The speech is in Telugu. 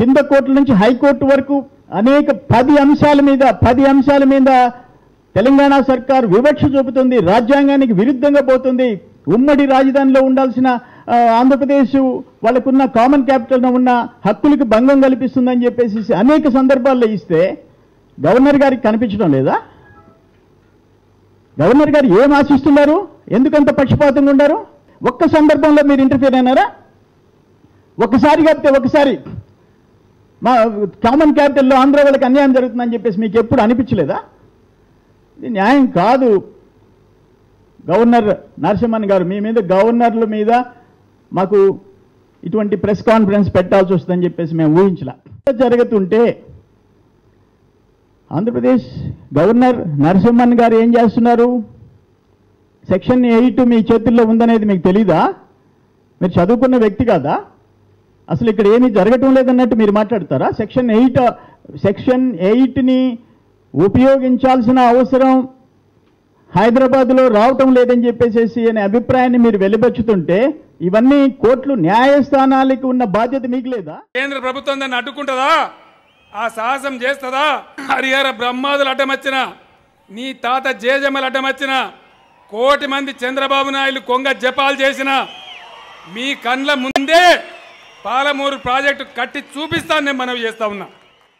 కింద కోర్టుల నుంచి హైకోర్టు వరకు అనేక 10 అంశాల మీద తెలంగాణ సర్కార్ వివక్ష చూపుతుంది, రాజ్యాంగానికి విరుద్ధంగా పోతుంది. ఉమ్మడి రాజధానిలో ఉండాల్సిన ఆంధ్రప్రదేశ్ వాళ్ళకున్న కామన్ క్యాపిటల్లో ఉన్న హక్కులకు భంగం కల్పిస్తుందని చెప్పేసి అనేక సందర్భాల్లో ఇస్తే గవర్నర్ గారికి కనిపించడం లేదా? గవర్నర్ గారు ఏం ఆశిస్తున్నారు? ఎందుకంత పక్షపాతంగా ఉన్నారు? ఒక్క సందర్భంలో మీరు ఇంటర్ఫియర్ అయినారా? ఒకసారి కాకపోతే ఒకసారి మా కామన్ క్యాపిటల్లో ఆంధ్ర వాళ్ళకి అన్యాయం జరుగుతుందని చెప్పేసి మీకు ఎప్పుడు అనిపించలేదా? ఇది న్యాయం కాదు. గవర్నర్ నరసింహన్ గారు, మీ మీద గవర్నర్ల మీద మాకు ఇటువంటి ప్రెస్ కాన్ఫరెన్స్ పెట్టాల్సి వస్తుందని చెప్పేసి మేము ఊహించలా. జరుగుతుంటే ఆంధ్రప్రదేశ్ గవర్నర్ నరసింహన్ గారు ఏం చేస్తున్నారు? సెక్షన్ 8 మీ చేతుల్లో ఉందనేది మీకు తెలీదా? మీరు చదువుకున్న వ్యక్తి కాదా? అసలు ఇక్కడ ఏమీ జరగటం లేదన్నట్టు మీరు మాట్లాడతారా? సెక్షన్ 8ని ఉపయోగించాల్సిన అవసరం హైదరాబాద్లో రావటం లేదని చెప్పేసి అనే అభిప్రాయాన్ని మీరు వెలిబుచ్చుతుంటే ఇవన్నీ కోర్టులు న్యాయస్థానాలకు ఉన్న బాధ్యత మీకు లేదా? కేంద్ర ప్రభుత్వం దాన్ని అడ్డుకుంటుందా? ఆ సాహసం చేస్తుందా? హరిహర బ్రహ్మాదులు అడ్డమచ్చిన, నీ తాత జేజమ్మలు అడ్డమచ్చిన, 1 కోటి మంది చంద్రబాబు నాయుడు కొంగ జపాలు చేసిన మీ కండ్ల ముందే పాలమూరు ప్రాజెక్టు కట్టి చూపిస్తాను నేను మనవి చేస్తా ఉన్నా.